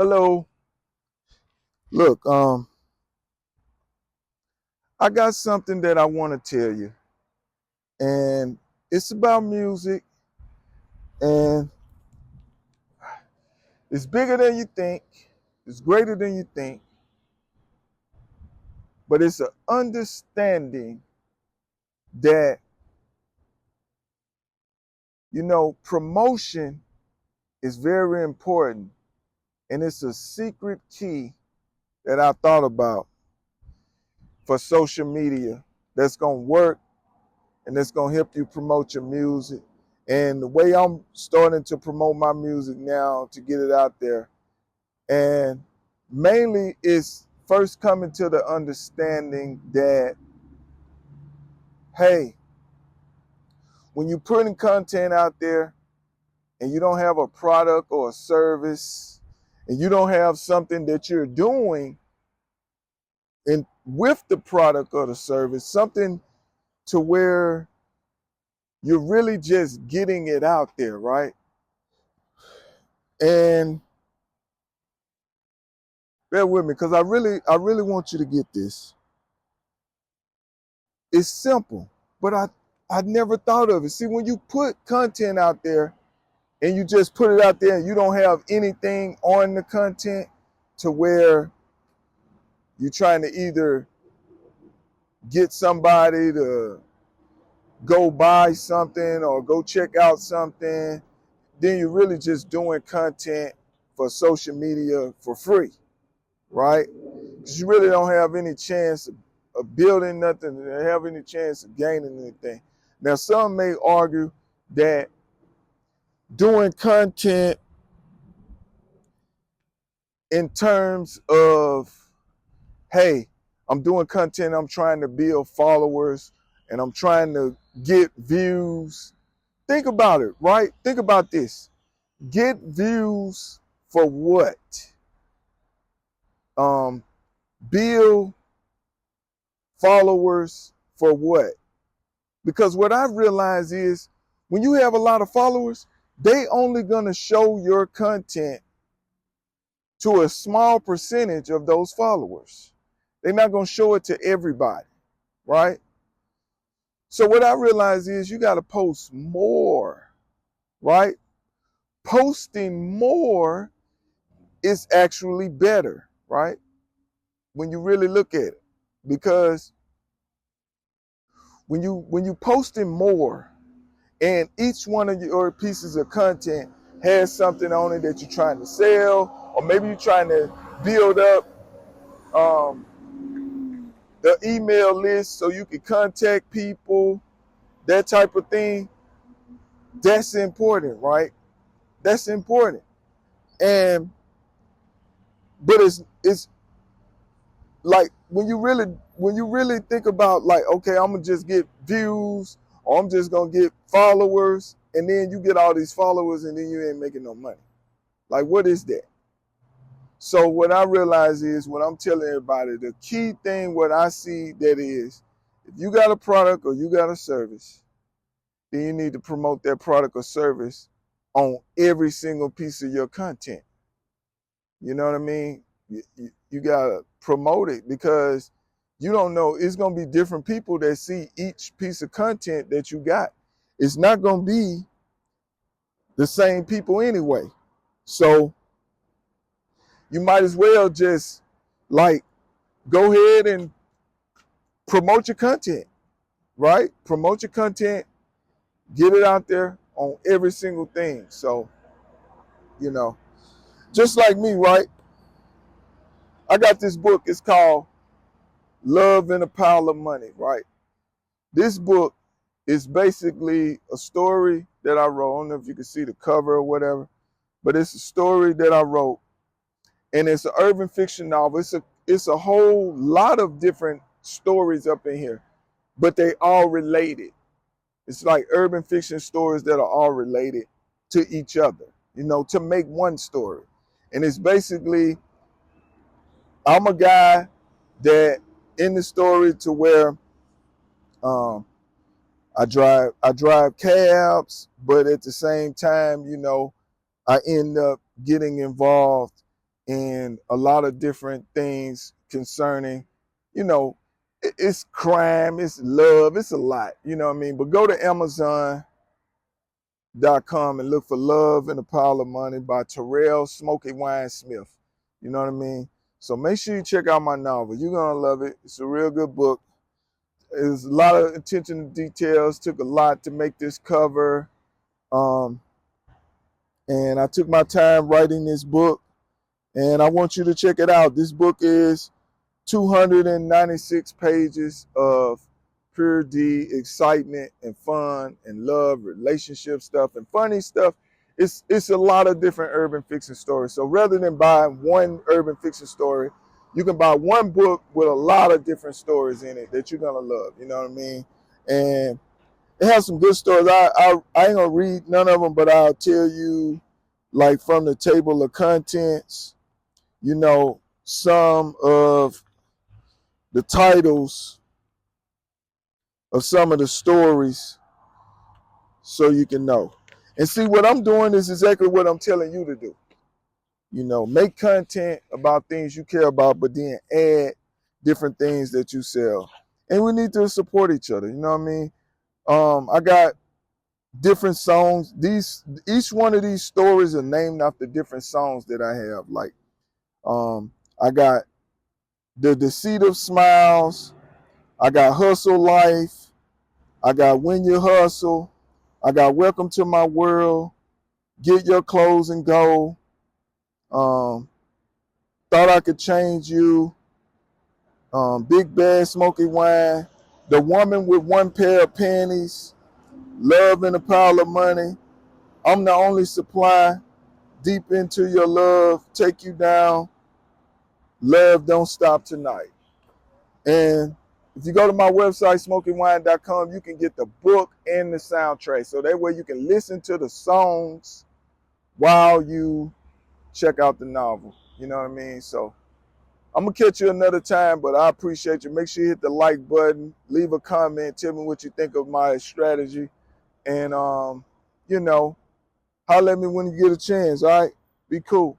Hello. Look, I got something that I want to tell you, and it's about music, and it's bigger than you think, it's greater than you think, but it's an understanding that, promotion is very important, and it's a secret key that I thought about for social media that's going to work and that's going to help you promote your music. And the way I'm starting to promote my music now to get it out there, and mainly it's first coming to the understanding that, hey, when you're putting content out there and you don't have a product or a service, and you don't have something that you're doing in with the product or the service, something to where you're really just getting it out there, right? And bear with me, because I really want you to get this. It's simple, but I never thought of it. See, when you put content out there and you just put it out there and you don't have anything on the content to where you're trying to either get somebody to go buy something or go check out something, then you're really just doing content for social media for free, right? Because you really don't have any chance of building nothing, or have any chance of gaining anything. Now, some may argue that doing content in terms of, hey, I'm doing content, I'm trying to build followers, and I'm trying to get views. Think about it, right? Think about this. Get views for what? Build followers for what? Because what I've realized is when you have a lot of followers, they only gonna show your content to a small percentage of those followers. They're not gonna show it to everybody, right? So what I realize is you gotta post more, right? Posting more is actually better, right? When you really look at it. Because when you posting more and each one of your pieces of content has something on it that you're trying to sell, or maybe you're trying to build up the email list so you can contact people, that type of thing, that's important, right? That's important. And but it's like when you really think about, like, okay, I'm gonna just get views, or I'm just gonna get followers, and then you get all these followers and then you ain't making no money. Like, what is that? So what I realize is, what I'm telling everybody, the key thing, what I see that is, if you got a product or you got a service, then you need to promote that product or service on every single piece of your content. You know what I mean? You got to promote it, because you don't know, it's going to be different people that see each piece of content that you got. It's not going to be the same people anyway. So you might as well just, like, go ahead and promote your content, right? Promote your content, get it out there on every single thing. So, just like me, right? I got this book. It's called Love and a Pile of Money, right? This book is basically a story that I wrote. I don't know if you can see the cover or whatever, but it's a story that I wrote, and it's an urban fiction novel. It's a whole lot of different stories up in here, but they all related. It's like urban fiction stories that are all related to each other, to make one story. And it's basically, I'm a guy that in the story to where um, I drive cabs, but at the same time, I end up getting involved and a lot of different things concerning, you know, it's crime, it's love, it's a lot, you know what I mean? But go to Amazon.com and look for Love and a Pile of Money by Terrell Smokee Whine Smith. You know what I mean? So make sure you check out my novel. You're going to love it. It's a real good book. There's a lot of attention to details. Took a lot to make this cover. And I took my time writing this book. And I want you to check it out. This book is 296 pages of pure D excitement and fun and love, relationship stuff and funny stuff. It's a lot of different urban fiction stories. So rather than buying one urban fiction story, you can buy one book with a lot of different stories in it that you're gonna love. You know what I mean? And it has some good stories. I ain't gonna read none of them, but I'll tell you, like from the table of contents, you know, some of the titles of some of the stories so you can know. And see, what I'm doing is exactly what I'm telling you to do. You know, make content about things you care about, but then add different things that you sell. And we need to support each other. You know what I mean? I got different songs. Each one of these stories are named after different songs that I have. Like, I got The Deceit of Smiles. I got Hustle Life. I got When You Hustle. I got Welcome to My World. Get Your Clothes and Go. Thought I Could Change You. Big Bad Smokee Whine. The Woman with One Pair of Panties. Love and a Pile of Money. I'm the Only Supply. Deep Into Your Love. Take You Down. Love Don't Stop Tonight. And if you go to my website, SmokeeWhine.com, you can get the book and the soundtrack. So that way you can listen to the songs while you check out the novel. You know what I mean? So I'm going to catch you another time, but I appreciate you. Make sure you hit the like button, leave a comment, tell me what you think of my strategy. And, you know, holler at me when you get a chance, all right? Be cool.